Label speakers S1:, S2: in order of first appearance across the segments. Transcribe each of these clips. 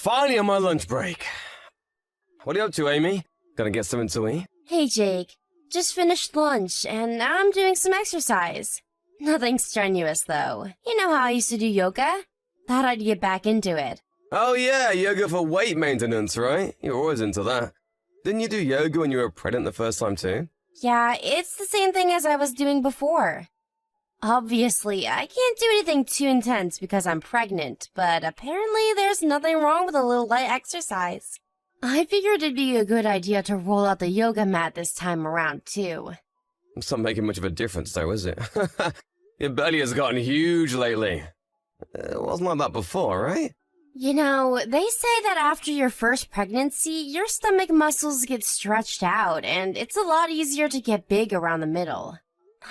S1: finally on my lunch break. What are you up to, Amy? Gonna get something to eat?
S2: Hey, Jake. Just finished lunch, and now I'm doing some exercise. Nothing strenuous, though. You know how I used to do yoga? Thought I'd get back into it.
S1: Oh yeah, yoga for weight maintenance, right? You're always into that. Didn't you do yoga when you were pregnant the first time too?
S2: Yeah, it's the same thing as I was doing before. Obviously, I can't do anything too intense because I'm pregnant, but apparently there's nothing wrong with a little light exercise. I figured it'd be a good idea to roll out the yoga mat this time around, too.
S1: It's not making much of a difference though, is it? Your belly has gotten huge lately. It wasn't like that before, right?
S2: You know, they say that after your first pregnancy, your stomach muscles get stretched out, and it's a lot easier to get big around the middle.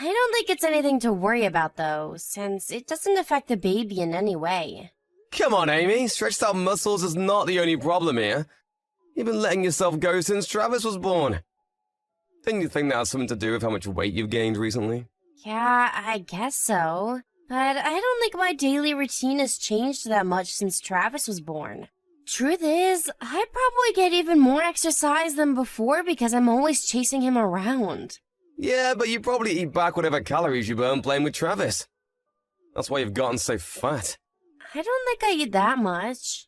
S2: I don't think it's anything to worry about, though, since it doesn't affect the baby in any way.
S1: Come on, Amy. Stretched out muscles is not the only problem here. You've been letting yourself go since Travis was born. Didn't you think that has something to do with how much weight you've gained recently?
S2: Yeah, I guess so. But I don't think my daily routine has changed that much since Travis was born. Truth is, I probably get even more exercise than before because I'm always chasing him around.
S1: Yeah, but you probably eat back whatever calories you burn playing with Travis. That's why you've gotten so fat.
S2: I don't think I eat that much.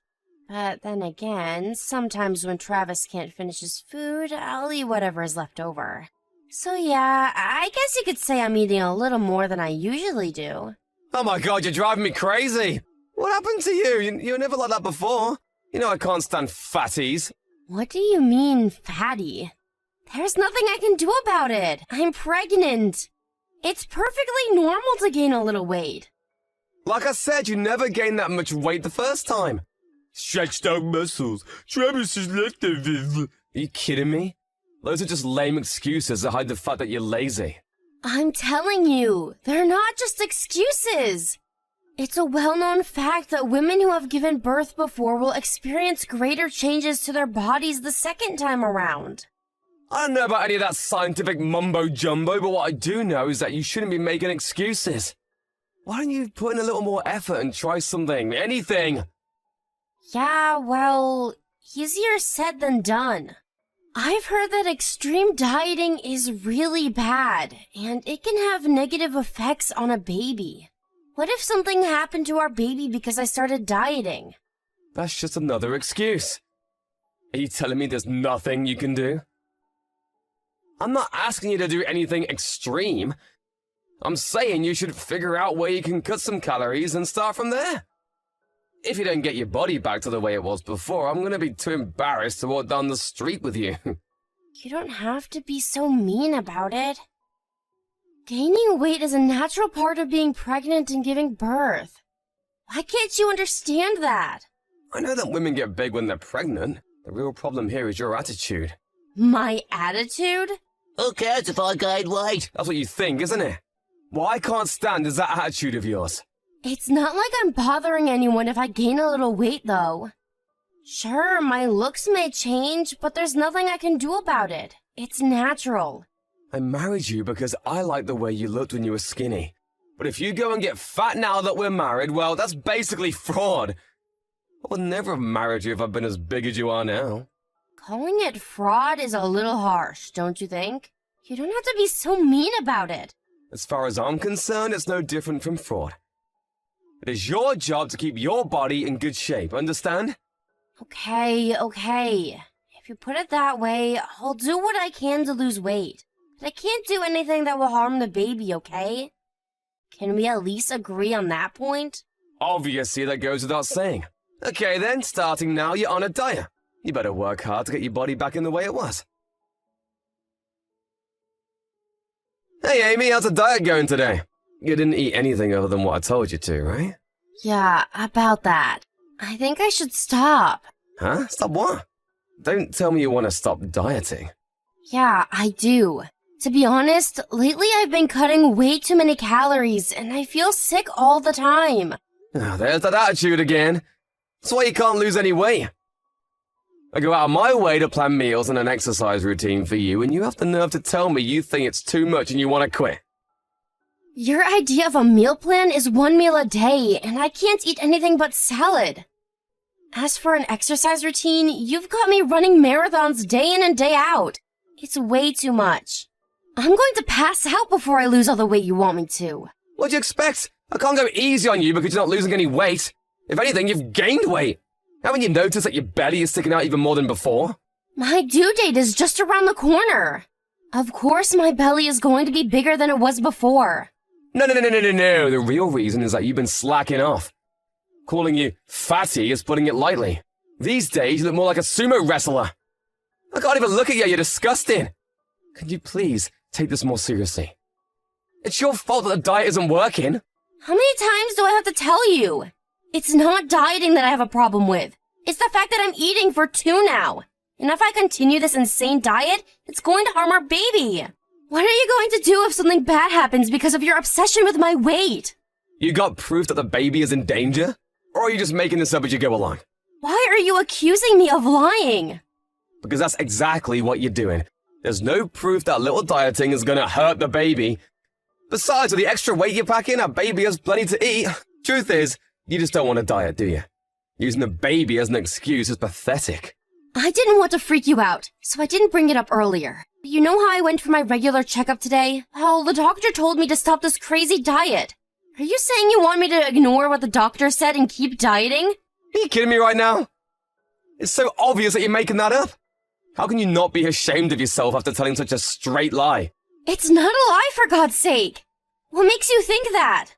S2: But then again, sometimes when Travis can't finish his food, I'll eat whatever is left over. So yeah, I guess you could say I'm eating a little more than I usually do.
S1: Oh my god, you're driving me crazy! What happened to you? You were never like that before. You know I can't stand fatties.
S2: What do you mean, fatty? There's nothing I can do about it. I'm pregnant. It's perfectly normal to gain a little weight.
S1: Like I said, you never gained that much weight the first time. Stretched out muscles. Travis is leftovers. Are you kidding me? Those are just lame excuses to hide the fact that you're lazy.
S2: I'm telling you, they're not just excuses. It's a well-known fact that women who have given birth before will experience greater changes to their bodies the second time around.
S1: I don't know about any of that scientific mumbo-jumbo, but what I do know is that you shouldn't be making excuses. Why don't you put in a little more effort and try something, anything?
S2: Yeah, well, easier said than done. I've heard that extreme dieting is really bad, and it can have negative effects on a baby. What if something happened to our baby because I started dieting?
S1: That's just another excuse. Are you telling me there's nothing you can do? I'm not asking you to do anything extreme. I'm saying you should figure out where you can cut some calories and start from there. If you don't get your body back to the way it was before, I'm gonna be too embarrassed to walk down the street with you.
S2: You don't have to be so mean about it. Gaining weight is a natural part of being pregnant and giving birth. Why can't you understand that?
S1: I know that women get big when they're pregnant. The real problem here is your attitude.
S2: My attitude?
S3: Who cares if I gain weight?
S1: That's what you think, isn't it? What I can't stand is that attitude of yours.
S2: It's not like I'm bothering anyone if I gain a little weight, though. Sure, my looks may change, but there's nothing I can do about it. It's natural.
S1: I married you because I liked the way you looked when you were skinny. But if you go and get fat now that we're married, well, that's basically fraud. I would never have married you if I'd been as big as you are now.
S2: Calling it fraud is a little harsh, don't you think? You don't have to be so mean about it.
S1: As far as I'm concerned, it's no different from fraud. It is your job to keep your body in good shape, understand?
S2: Okay. If you put it that way, I'll do what I can to lose weight. But I can't do anything that will harm the baby, okay? Can we at least agree on that point?
S1: Obviously, that goes without saying. Okay then, starting now, you're on a diet. You better work hard to get your body back in the way it was. Hey Amy, how's the diet going today? You didn't eat anything other than what I told you to, right?
S2: Yeah, about that. I think I should stop.
S1: Huh? Stop what? Don't tell me you want to stop dieting.
S2: Yeah, I do. To be honest, lately I've been cutting way too many calories, and I feel sick all the time.
S1: Oh, there's that attitude again. That's why you can't lose any weight. I go out of my way to plan meals and an exercise routine for you, and you have the nerve to tell me you think it's too much and you want to quit.
S2: Your idea of a meal plan is one meal a day, and I can't eat anything but salad. As for an exercise routine, you've got me running marathons day in and day out. It's way too much. I'm going to pass out before I lose all the weight you want me to.
S1: What'd you expect? I can't go easy on you because you're not losing any weight. If anything, you've gained weight. Haven't you noticed that your belly is sticking out even more than before?
S2: My due date is just around the corner. Of course my belly is going to be bigger than it was before.
S1: No. The real reason is that you've been slacking off. Calling you fatty is putting it lightly. These days, you look more like a sumo wrestler. I can't even look at you, you're disgusting. Can you please take this more seriously? It's your fault that the diet isn't working.
S2: How many times do I have to tell you? It's not dieting that I have a problem with. It's the fact that I'm eating for 2 now. And if I continue this insane diet, it's going to harm our baby. What are you going to do if something bad happens because of your obsession with my weight?
S1: You got proof that the baby is in danger? Or are you just making this up as you go along?
S2: Why are you accusing me of lying?
S1: Because that's exactly what you're doing. There's no proof that little dieting is gonna hurt the baby. Besides, with the extra weight you're packing, our baby has plenty to eat. Truth is, you just don't want to diet, do you? Using the baby as an excuse is pathetic.
S2: I didn't want to freak you out, so I didn't bring it up earlier. You know how I went for my regular checkup today? How the doctor told me to stop this crazy diet. Are you saying you want me to ignore what the doctor said and keep dieting?
S1: Are you kidding me right now? It's so obvious that you're making that up. How can you not be ashamed of yourself after telling such a straight lie?
S2: It's not a lie, for God's sake. What makes you think that?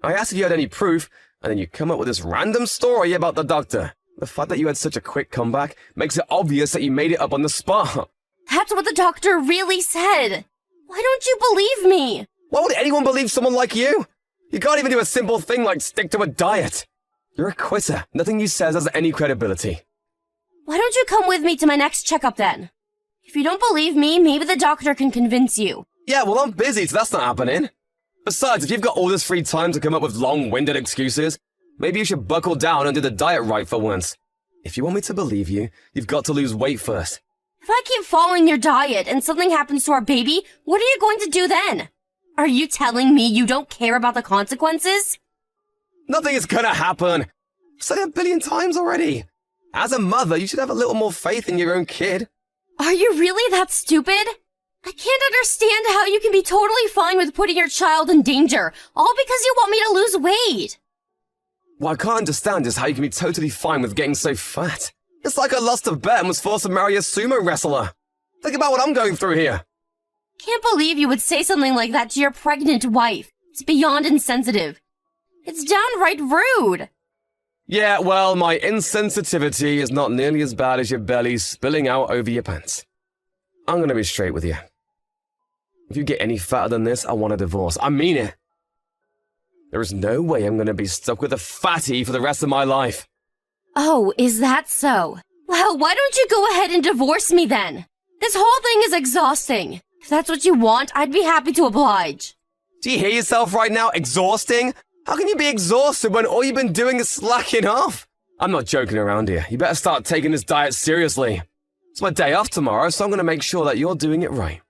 S1: I asked if you had any proof, and then you come up with this random story about the doctor. The fact that you had such a quick comeback makes it obvious that you made it up on the spot.
S2: That's what the doctor really said. Why don't you believe me?
S1: Why would anyone believe someone like you? You can't even do a simple thing like stick to a diet. You're a quitter. Nothing you says has any credibility.
S2: Why don't you come with me to my next checkup then? If you don't believe me, maybe the doctor can convince you.
S1: Yeah, well, I'm busy, so that's not happening. Besides, if you've got all this free time to come up with long-winded excuses, maybe you should buckle down and do the diet right for once. If you want me to believe you, you've got to lose weight first.
S2: If I keep following your diet and something happens to our baby, what are you going to do then? Are you telling me you don't care about the consequences?
S1: Nothing is gonna happen. I've said it a billion times already. As a mother, you should have a little more faith in your own kid.
S2: Are you really that stupid? I can't understand how you can be totally fine with putting your child in danger, all because you want me to lose weight.
S1: What I can't understand is how you can be totally fine with getting so fat. It's like I lost a bet and was forced to marry a sumo wrestler. Think about what I'm going through here.
S2: Can't believe you would say something like that to your pregnant wife. It's beyond insensitive. It's downright rude.
S1: Yeah, well, my insensitivity is not nearly as bad as your belly spilling out over your pants. I'm gonna be straight with you. If you get any fatter than this, I want a divorce. I mean it. There is no way I'm gonna be stuck with a fatty for the rest of my life.
S2: Oh, is that so? Well, why don't you go ahead and divorce me then? This whole thing is exhausting. If that's what you want, I'd be happy to oblige.
S1: Do you hear yourself right now? Exhausting? How can you be exhausted when all you've been doing is slacking off? I'm not joking around here. You better start taking this diet seriously. It's my day off tomorrow, so I'm gonna make sure that you're doing it right.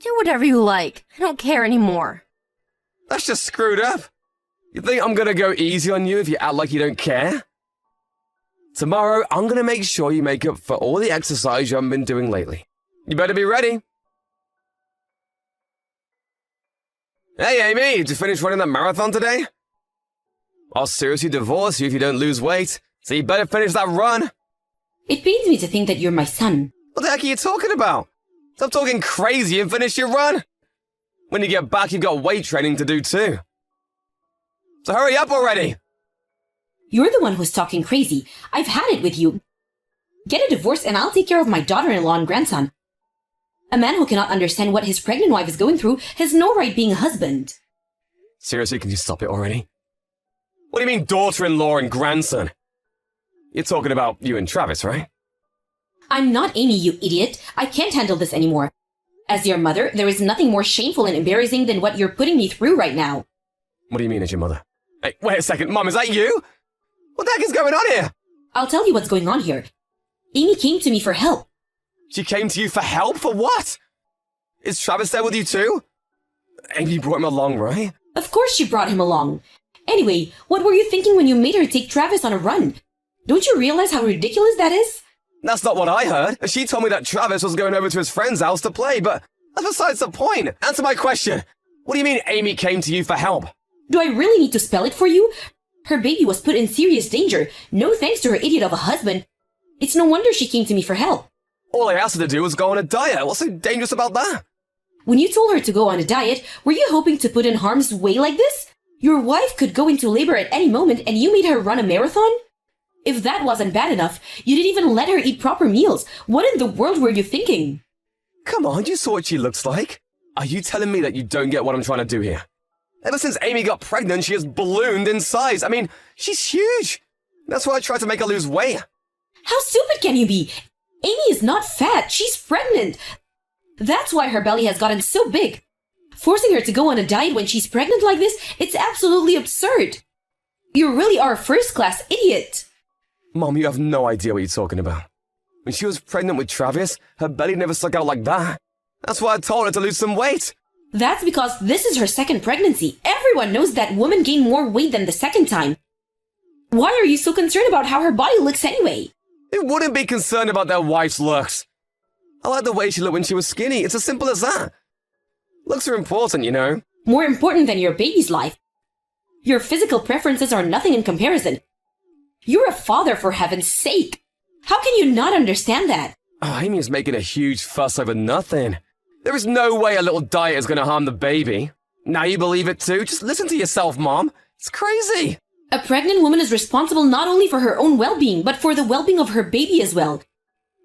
S2: Do whatever you like. I don't care anymore.
S1: That's just screwed up. You think I'm gonna go easy on you if you act like you don't care? Tomorrow, I'm gonna make sure you make up for all the exercise you haven't been doing lately. You better be ready. Hey, Amy, did you finish running that marathon today? I'll seriously divorce you if you don't lose weight, so you better finish that run.
S4: It pains me to think that you're my son.
S1: What the heck are you talking about? Stop talking crazy and finish your run. When you get back, you've got weight training to do too. So hurry up already.
S4: You're the one who's talking crazy. I've had it with you. Get a divorce and I'll take care of my daughter-in-law and grandson. A man who cannot understand what his pregnant wife is going through has no right being a husband.
S1: Seriously, can you stop it already? What do you mean daughter-in-law and grandson? You're talking about you and Travis, right?
S4: I'm not Amy, you idiot. I can't handle this anymore. As your mother, there is nothing more shameful and embarrassing than what you're putting me through right now.
S1: What do you mean as your mother? Hey, wait a second, Mom, is that you? What the heck is going on here?
S4: I'll tell you what's going on here. Amy came to me for help.
S1: She came to you for help? For what? Is Travis there with you too? Amy brought him along, right?
S4: Of course she brought him along. Anyway, what were you thinking when you made her take Travis on a run? Don't you realize how ridiculous that is?
S1: That's not what I heard. She told me that Travis was going over to his friend's house to play, but that's besides the point. Answer my question. What do you mean Amy came to you for help?
S4: Do I really need to spell it for you? Her baby was put in serious danger, no thanks to her idiot of a husband. It's no wonder she came to me for help.
S1: All I asked her to do was go on a diet. What's so dangerous about that?
S4: When you told her to go on a diet, were you hoping to put in harm's way like this? Your wife could go into labor at any moment and you made her run a marathon? If that wasn't bad enough, you didn't even let her eat proper meals. What in the world were you thinking?
S1: Come on, you saw what she looks like. Are you telling me that you don't get what I'm trying to do here? Ever since Amy got pregnant, she has ballooned in size. I mean, she's huge. That's why I tried to make her lose weight.
S4: How stupid can you be? Amy is not fat, she's pregnant. That's why her belly has gotten so big. Forcing her to go on a diet when she's pregnant like this, it's absolutely absurd. You really are a first-class idiot.
S1: Mom, you have no idea what you're talking about. When she was pregnant with Travis, her belly never stuck out like that. That's why I told her to lose some weight.
S4: That's because this is her second pregnancy. Everyone knows that women gain more weight than the second time. Why are you so concerned about how her body looks anyway?
S1: Who wouldn't be concerned about their wife's looks? I like the way she looked when she was skinny. It's as simple as that. Looks are important, you know.
S4: More important than your baby's life. Your physical preferences are nothing in comparison. You're a father, for heaven's sake. How can you not understand that?
S1: Oh, Amy is making a huge fuss over nothing. There is no way a little diet is going to harm the baby. Now you believe it too? Just listen to yourself, Mom. It's crazy.
S4: A pregnant woman is responsible not only for her own well-being, but for the well-being of her baby as well.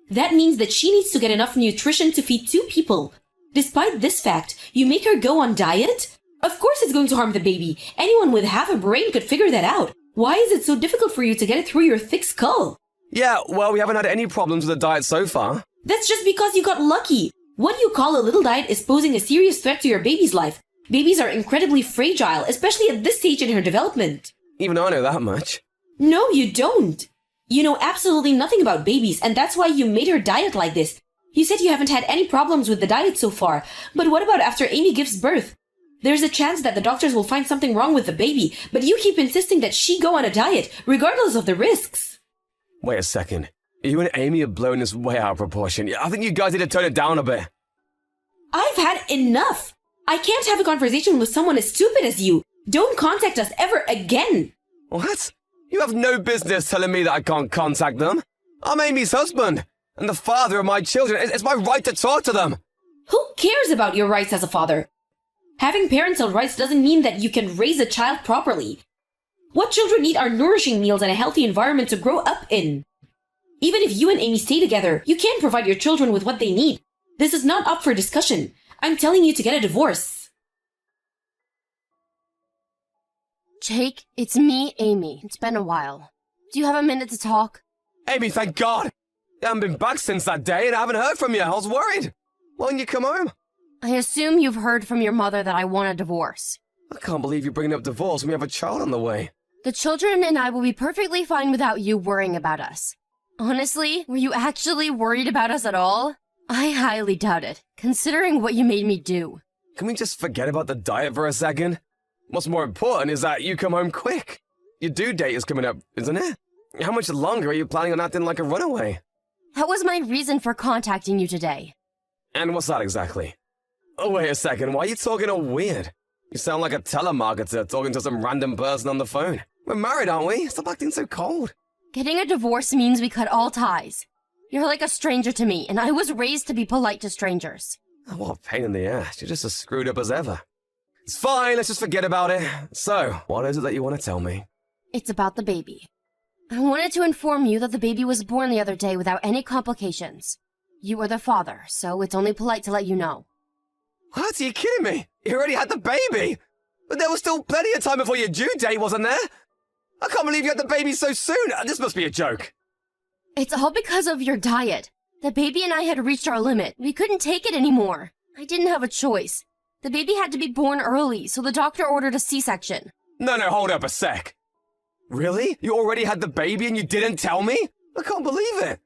S4: That means that she needs to get enough nutrition to feed 2 people. Despite this fact, you make her go on diet? Of course it's going to harm the baby. Anyone with half a brain could figure that out. Why is it so difficult for you to get it through your thick skull?
S1: Yeah, well, we haven't had any problems with the diet so far.
S4: That's just because you got lucky. What you call a little diet is posing a serious threat to your baby's life. Babies are incredibly fragile, especially at this stage in her development.
S1: Even I know that much.
S4: No, you don't. You know absolutely nothing about babies, and that's why you made her diet like this. You said you haven't had any problems with the diet so far, but what about after Amy gives birth? There's a chance that the doctors will find something wrong with the baby, but you keep insisting that she go on a diet, regardless of the risks.
S1: Wait a second. You and Amy are blowing this way out of proportion. I think you guys need to tone it down a bit.
S4: I've had enough. I can't have a conversation with someone as stupid as you. Don't contact us ever again.
S1: What? You have no business telling me that I can't contact them. I'm Amy's husband, and the father of my children. It's my right to talk to them.
S4: Who cares about your rights as a father? Having parental rights doesn't mean that you can raise a child properly. What children need are nourishing meals and a healthy environment to grow up in. Even if you and Amy stay together, you can't provide your children with what they need. This is not up for discussion. I'm telling you to get a divorce.
S2: Jake, it's me, Amy. It's been a while. Do you have a minute to talk?
S1: Amy, thank God. I haven't been back since that day, and I haven't heard from you. I was worried. Why didn't you come home?
S2: I assume you've heard from your mother that I want a divorce.
S1: I can't believe you're bringing up divorce when we have a child on the way.
S2: The children and I will be perfectly fine without you worrying about us. Honestly, were you actually worried about us at all? I highly doubt it, considering what you made me do.
S1: Can we just forget about the diet for a second? What's more important is that you come home quick. Your due date is coming up, isn't it? How much longer are you planning on acting like a runaway?
S2: That was my reason for contacting you today.
S1: And what's that exactly? Oh, wait a second, why are you talking all weird? You sound like a telemarketer talking to some random person on the phone. We're married, aren't we? Stop acting so cold.
S2: Getting a divorce means we cut all ties. You're like a stranger to me, and I was raised to be polite to strangers.
S1: Oh, what a pain in the ass. You're just as screwed up as ever. It's fine, let's just forget about it. So, what is it that you want to tell me?
S2: It's about the baby. I wanted to inform you that the baby was born the other day without any complications. You are the father, so it's only polite to let you know.
S1: What? Are you kidding me? You already had the baby! But there was still plenty of time before your due date, wasn't there? I can't believe you had the baby so soon! This must be a joke.
S2: It's all because of your diet. The baby and I had reached our limit. We couldn't take it anymore. I didn't have a choice. The baby had to be born early, so the doctor ordered a C-section.
S1: No, hold up a sec. Really? You already had the baby and you didn't tell me? I can't believe it.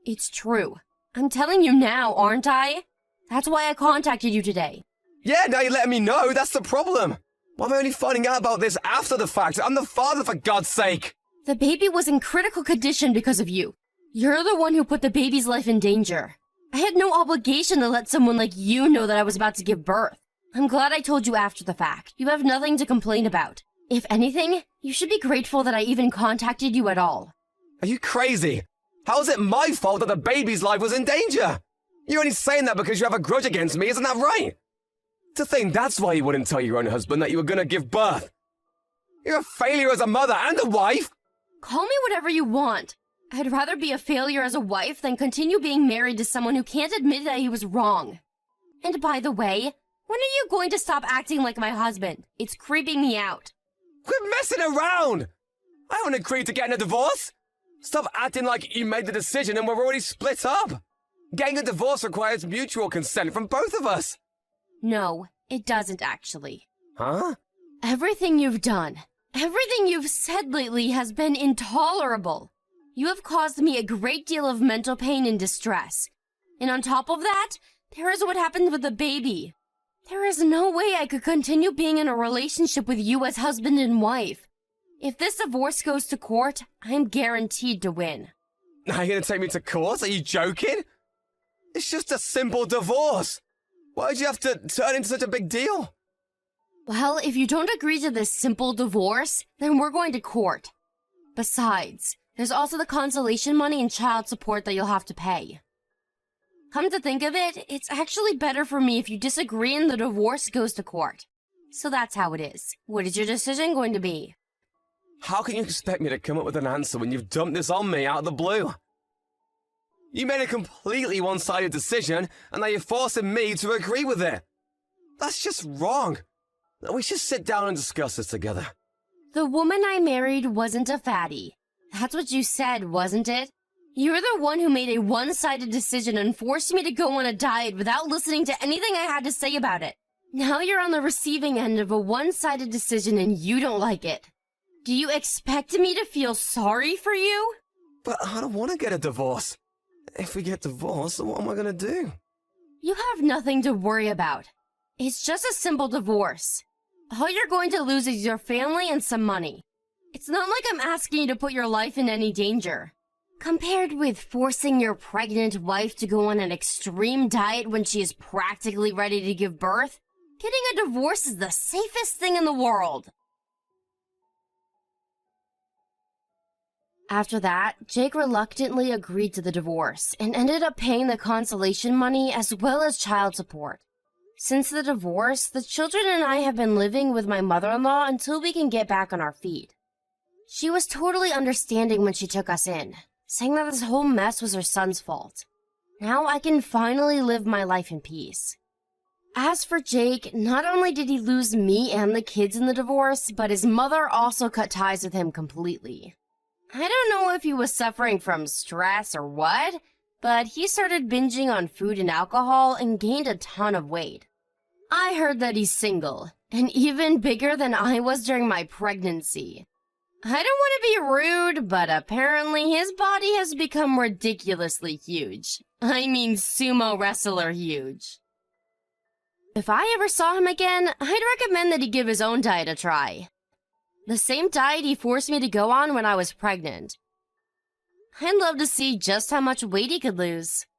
S2: It's true. I'm telling you now, aren't I? That's why I contacted you today.
S1: Yeah, now you're letting me know. That's the problem. Why am I only finding out about this after the fact? I'm the father, for God's sake.
S2: The baby was in critical condition because of you. You're the one who put the baby's life in danger. I had no obligation to let someone like you know that I was about to give birth. I'm glad I told you after the fact. You have nothing to complain about. If anything, you should be grateful that I even contacted you at all.
S1: Are you crazy? How is it my fault that the baby's life was in danger? You're only saying that because you have a grudge against me, isn't that right? To think that's why you wouldn't tell your own husband that you were gonna give birth. You're a failure as a mother and a wife!
S2: Call me whatever you want. I'd rather be a failure as a wife than continue being married to someone who can't admit that he was wrong. And by the way, when are you going to stop acting like my husband? It's creeping me out.
S1: Quit messing around! I don't agree to getting a divorce! Stop acting like you made the decision and we're already split up! Getting a divorce requires mutual consent from both of us!
S2: No, it doesn't actually.
S1: Huh?
S2: Everything you've done, everything you've said lately has been intolerable. You have caused me a great deal of mental pain and distress. And on top of that, there is what happened with the baby. There is no way I could continue being in a relationship with you as husband and wife. If this divorce goes to court, I'm guaranteed to win.
S1: Are you gonna take me to court? Are you joking? It's just a simple divorce. Why'd you have to turn into such a big deal?
S2: Well, if you don't agree to this simple divorce, then we're going to court. Besides, there's also the consolation money and child support that you'll have to pay. Come to think of it, it's actually better for me if you disagree and the divorce goes to court. So that's how it is. What is your decision going to be?
S1: How can you expect me to come up with an answer when you've dumped this on me out of the blue? You made a completely one-sided decision, and now you're forcing me to agree with it. That's just wrong. We should sit down and discuss this together.
S2: The woman I married wasn't a fatty. That's what you said, wasn't it? You're the one who made a one-sided decision and forced me to go on a diet without listening to anything I had to say about it. Now you're on the receiving end of a one-sided decision and you don't like it. Do you expect me to feel sorry for you?
S1: But I don't want to get a divorce. If we get divorced, what am I gonna do?
S2: You have nothing to worry about. It's just a simple divorce. All you're going to lose is your family and some money. It's not like I'm asking you to put your life in any danger. Compared with forcing your pregnant wife to go on an extreme diet when she is practically ready to give birth, getting a divorce is the safest thing in the world. After that, Jake reluctantly agreed to the divorce and ended up paying the consolation money as well as child support. Since the divorce, the children and I have been living with my mother-in-law until we can get back on our feet. She was totally understanding when she took us in, saying that this whole mess was her son's fault. Now I can finally live my life in peace. As for Jake, not only did he lose me and the kids in the divorce, but his mother also cut ties with him completely. I don't know if he was suffering from stress or what, but he started binging on food and alcohol and gained a ton of weight. I heard that he's single, and even bigger than I was during my pregnancy. I don't want to be rude, but apparently his body has become ridiculously huge. I mean sumo wrestler huge. If I ever saw him again, I'd recommend that he give his own diet a try. The same diet he forced me to go on when I was pregnant. I'd love to see just how much weight he could lose.